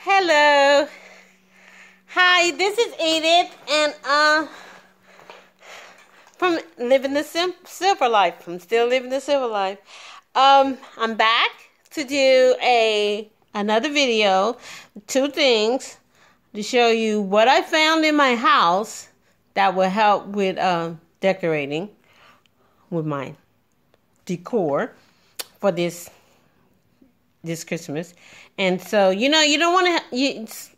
Hello. Hi, this is Edith, and from Living the Silver Life. I'm still living the silver life. I'm back to do another video. Two things to show you what I found in my house that will help with decorating with my decor for this Christmas. And so, you don't want to,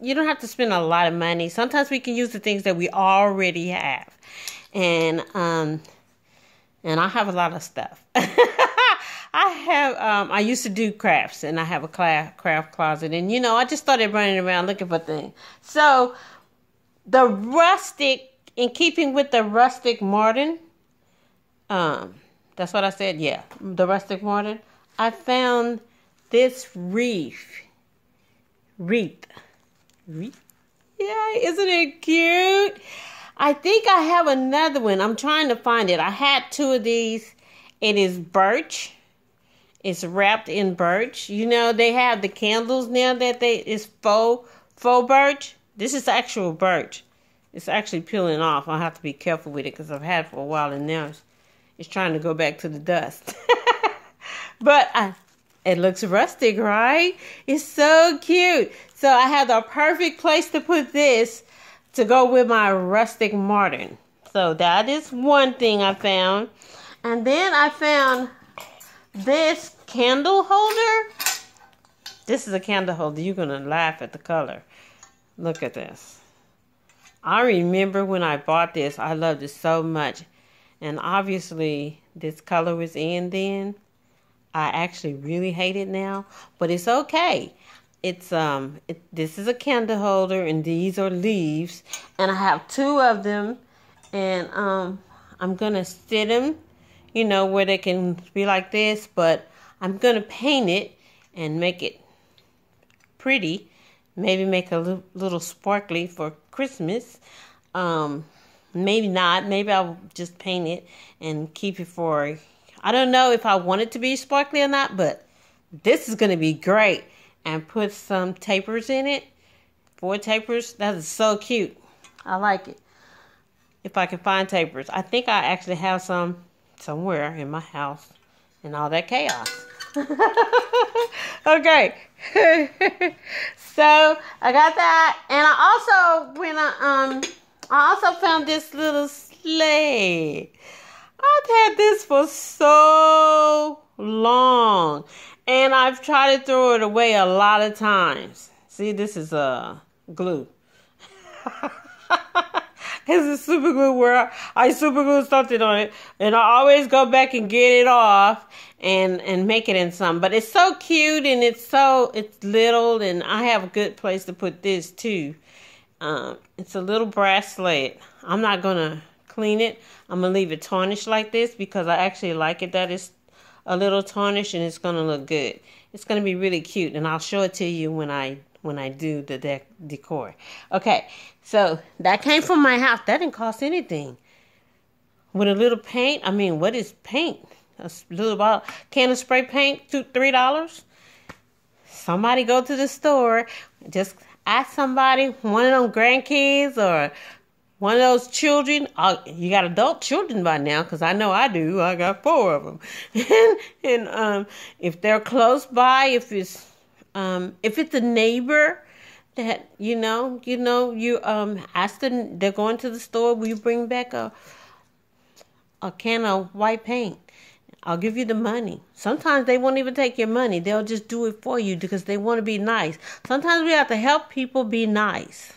you don't have to spend a lot of money. Sometimes we can use the things that we already have. And I have a lot of stuff. I used to do crafts, and I have a craft closet. And, I just started running around looking for things. So, in keeping with the rustic modern, that's what I said, yeah, the rustic modern, I found this wreath. Yeah, isn't it cute? I think I have another one. I'm trying to find it. I had two of these. It is birch. It's wrapped in birch. They have the candles now that it's faux birch. This is actual birch. It's actually peeling off. I have to be careful with it because I've had it for a while, and now it's trying to go back to the dust. But it looks rustic, right? It's so cute. So I have the perfect place to put this to go with my rustic modern. So that is one thing I found. And then I found this candle holder. This is a candle holder. You're going to laugh at the color. Look at this. I remember when I bought this, I loved it so much. And obviously, this color was in then. I actually really hate it now, but it's okay. It's this is a candle holder, and these are leaves, and I have two of them, and I'm gonna sit them, where they can be like this, but I'm gonna paint it and make it pretty. Maybe make a little sparkly for Christmas. Maybe not. Maybe I'll just paint it and keep it for. I don't know if I want it to be sparkly or not, but this is going to be great. And put some tapers in it. 4 tapers. That is so cute. I like it. If I can find tapers. I think I actually have some somewhere in my house. And all that chaos. Okay. So, I got that. And I also found this little sleigh. I've had this for so long, and I've tried to throw it away a lot of times. See, this is glue. It's a super glue where I super glue something on it, and I always go back and get it off and make it in some. But it's so cute, and it's little, and I have a good place to put this too. It's a little brass sled. I'm not gonna clean it. I'm gonna leave it tarnished like this because I actually like it that it's a little tarnished, and it's gonna look good. It's gonna be really cute, and I'll show it to you when I do the decor. Okay, so that came from my house. That didn't cost anything. With a little paint. I mean, what is paint? A little bottle, can of spray paint, $3. Somebody go to the store. Just ask somebody, one of them grandkids or one of those children. You got adult children by now, because I know I do. I got 4 of them. and if they're close by, if it's a neighbor that you ask them, they're going to the store, will you bring back a can of white paint? I'll give you the money. Sometimes they won't even take your money. They'll just do it for you because they want to be nice. Sometimes we have to help people be nice.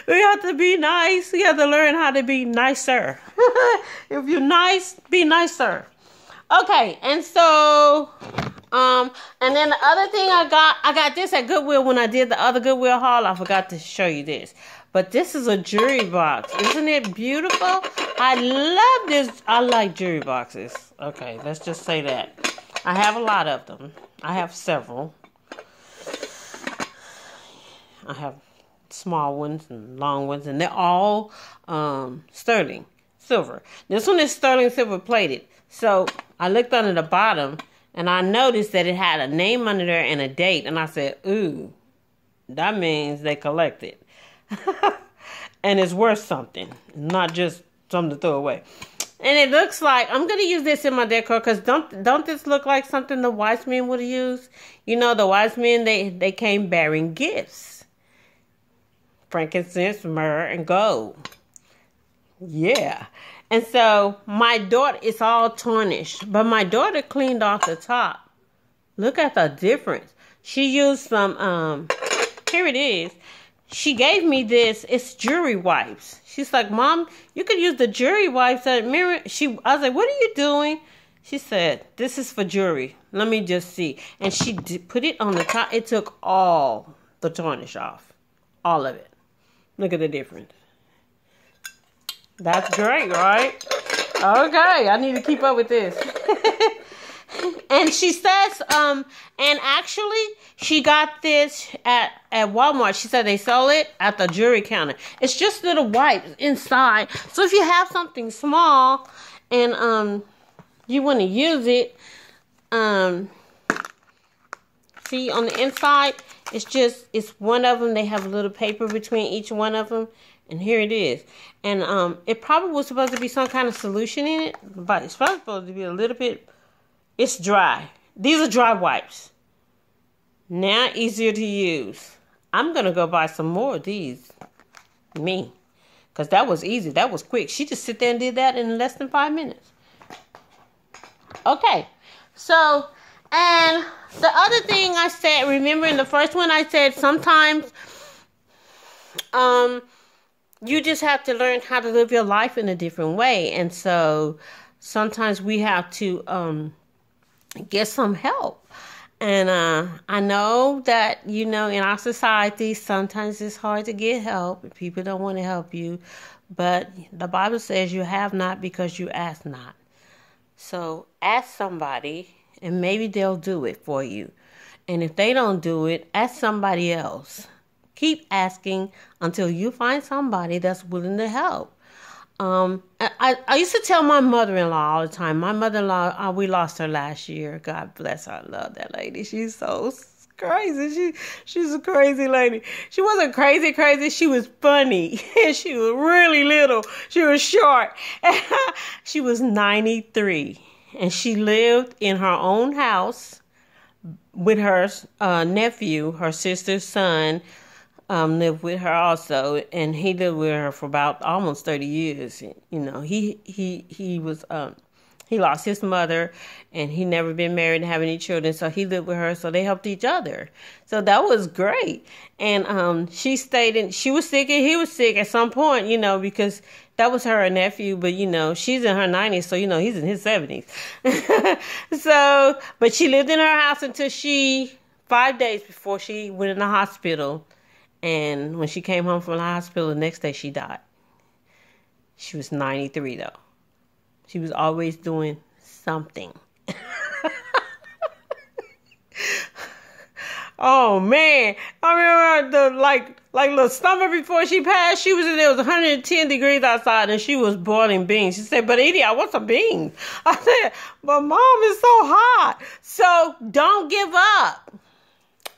We have to be nice. We have to learn how to be nicer. If you're nice, be nicer. Okay, and so, and then the other thing I got this at Goodwill when I did the other Goodwill haul. I forgot to show you this. But this is a jewelry box. Isn't it beautiful? I love this. I like jewelry boxes. Okay, let's just say that. I have a lot of them. I have several. I have small ones and long ones, and they're all sterling silver. This one is sterling silver plated. So I looked under the bottom, And I noticed that it had a name under there and a date. And I said, ooh, that means they collected. And it's worth something, not just something to throw away. And it looks like, I'm going to use this in my decor, because don't this look like something the wise men would have used? You know, the wise men, they came bearing gifts. Frankincense, myrrh, and gold. Yeah. And so my daughter, it's all tarnished, but my daughter cleaned off the top. Look at the difference. She used some, here it is. She gave me this. It's jewelry wipes. She's like, Mom, you could use the jewelry wipes at mirror. I was like, what are you doing? She said, this is for jewelry. Let me just see. And she put it on the top. It took all the tarnish off. All of it. Look at the difference. That's great, right? Okay, I need to keep up with this. And she says, and actually, she got this at Walmart. She said they sell it at the jewelry counter. It's just little wipes inside. So if you have something small and you want to use it, see on the inside, it's one of them. They have a little paper between each one of them. And here it is. And it probably was supposed to be some kind of solution in it, but it's probably supposed to be a little bit. It's dry. These are dry wipes. Now easier to use. I'm going to go buy some more of these. Me. Because that was easy. That was quick. She just sit there and did that in less than 5 minutes. Okay. So, and the other thing I said, remember in the first one I said sometimes you just have to learn how to live your life in a different way. And so sometimes we have to get some help. And I know that, you know, in our society, sometimes it's hard to get help. People don't want to help you. But the Bible says you have not because you ask not. So ask somebody and maybe they'll do it for you. And if they don't do it, ask somebody else. Keep asking until you find somebody that's willing to help. I used to tell my mother-in-law all the time. My mother-in-law, we lost her last year. God bless her. I love that lady. She's so crazy. She's a crazy lady. She wasn't crazy. She was funny. She was really little. She was short. She was 93. And she lived in her own house with her nephew, her sister's son. Lived with her also, and he lived with her for about almost 30 years. You know, he was he lost his mother, and he never been married and have any children, so he lived with her. So they helped each other. So that was great. And she stayed in. She was sick, and he was sick at some point. You know, because that was her nephew. But you know, she's in her 90s, so you know he's in his 70s. So, but she lived in her house until 5 days before she went in the hospital. And when she came home from the hospital, the next day she died. She was 93, though. She was always doing something. Oh, man. I remember like the summer before she passed, she was in there. It was 110 degrees outside, and she was boiling beans. She said, but Edie, I want some beans. I said, but Mom, it's so hot. So don't give up.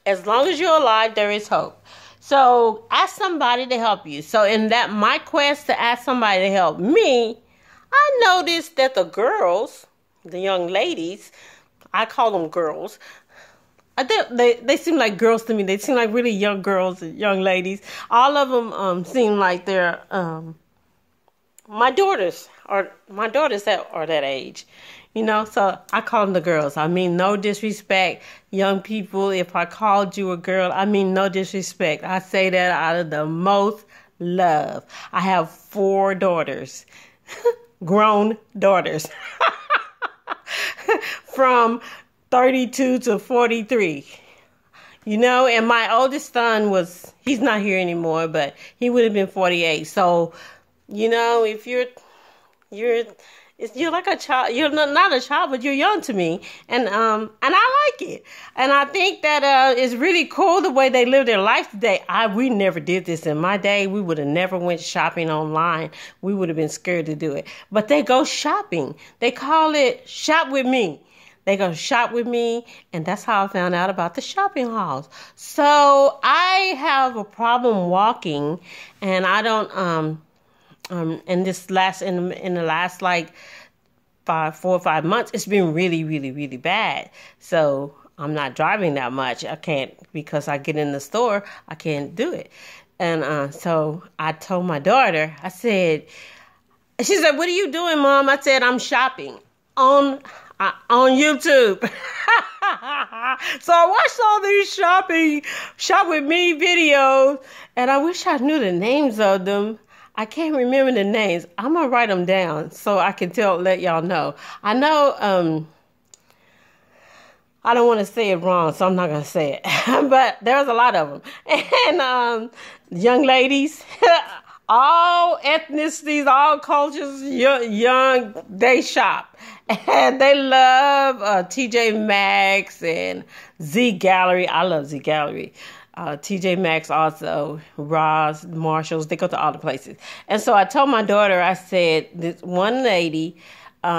As long as you're alive, there is hope. So ask somebody to help you. So in that my quest to ask somebody to help me, I noticed that the girls, the young ladies, I call them girls. They seem like girls to me. They seem like really young girls and young ladies. All of them seem like they're my daughters that are that age. You know, so I call them the girls. I mean, no disrespect, young people. If I called you a girl, I mean, no disrespect. I say that out of the most love. I have 4 daughters, grown daughters, from 32 to 43. You know, and my oldest son he's not here anymore, but he would have been 48. So, you know, if you're like a child. You're not a child, but you're young to me, and I like it. And I think that it's really cool the way they live their life today. We never did this in my day. We would have never went shopping online. We would have been scared to do it. But they go shopping. They call it shop with me. They're going to shop with me. And that's how I found out about the shopping halls. So I have a problem walking, and I don't, in the last like 4 or 5 months, it's been really, really, really bad. So I'm not driving that much. I can't, because I get in the store, I can't do it. And so I told my daughter, I said, she said, "What are you doing, Mom?" I said, "I'm shopping on YouTube." So I watched all these shop with me videos, and I wish I knew the names of them. I can't remember the names. I'm gonna write them down so I can let y'all know. I know I don't want to say it wrong, so I'm not going to say it. But there's a lot of them. And young ladies, all ethnicities, all cultures, young, they shop. And they love TJ Maxx and Z Gallerie. I love Z Gallerie. TJ Maxx also, Ross, Marshalls, they go to all the places. And so I told my daughter, I said, this one lady,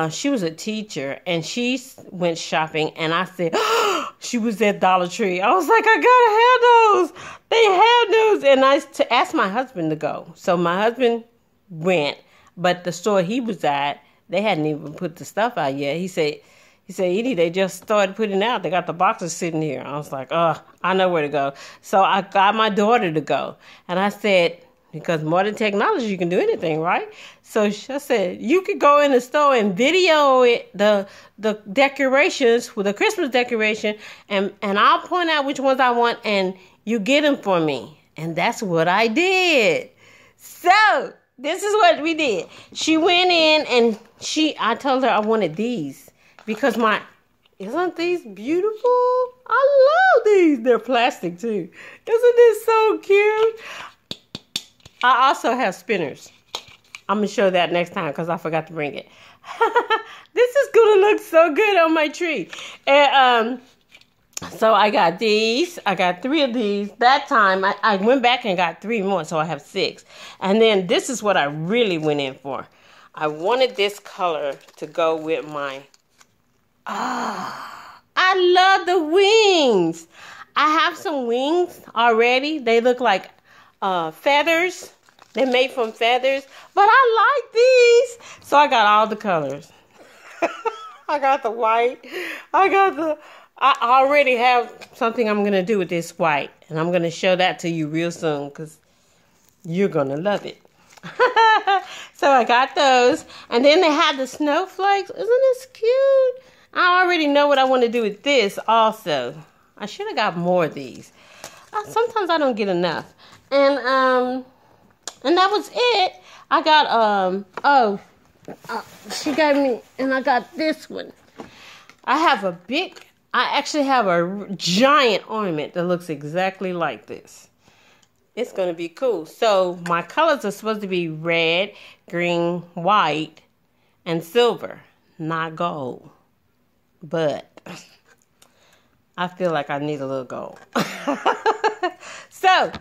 she was a teacher, and she went shopping, and I said, oh, she was at Dollar Tree. I was like, I gotta have those. They have those. And I asked my husband to go. So my husband went, but the store he was at, they hadn't even put the stuff out yet. He said, Edie, they just started putting it out. They got the boxes sitting here. I was like, oh, I know where to go. So I got my daughter to go. And I said, because modern technology, you can do anything, right? So I said, you could go in the store and video it, the decorations, with the Christmas decoration, and I'll point out which ones I want, and you get them for me. And that's what I did. So this is what we did. She went in, and I told her I wanted these, because isn't these beautiful? I love these. They're plastic too. Isn't this so cute? I also have spinners. I'm going to show that next time because I forgot to bring it. This is going to look so good on my tree. And so I got these. I got 3 of these. That time I went back and got 3 more, so I have 6. And then this is what I really went in for. I wanted this color to go with my... I love the wings. I have some wings already. They look like feathers. They're made from feathers, but I like these. So I got all the colors. I got the white. I already have something I'm going to do with this white, and I'm going to show that to you real soon because you're going to love it. So I got those, and then they had the snowflakes. Isn't this cute? I already know what I want to do with this also. I should have got more of these. Sometimes I don't get enough. And that was it. I got, she gave me, and I got this one. I actually have a giant ornament that looks exactly like this. It's going to be cool. So my colors are supposed to be red, green, white, and silver, not gold. But I feel like I need a little gold. So,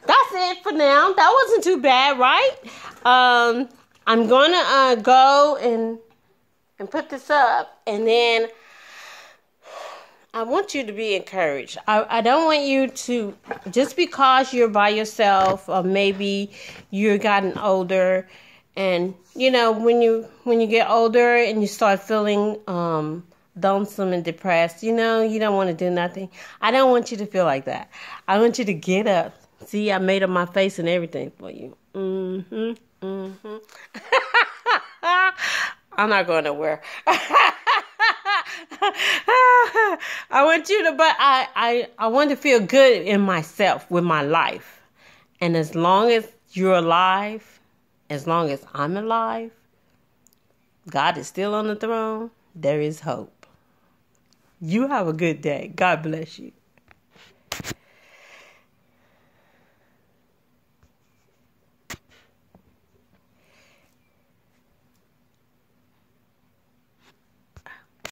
that's it for now. That wasn't too bad, right? I'm going to go and put this up, and then I want you to be encouraged. I don't want you to, just because you're by yourself, or maybe you've gotten older, and you know, when you get older and you start feeling lonesome and depressed, you know, you don't want to do nothing. I don't want you to feel like that. I want you to get up. See, I made up my face and everything for you. I'm not going nowhere. I want you to, but I want to feel good in myself, with my life. And as long as you're alive, as long as I'm alive, God is still on the throne, there is hope. You have a good day. God bless you.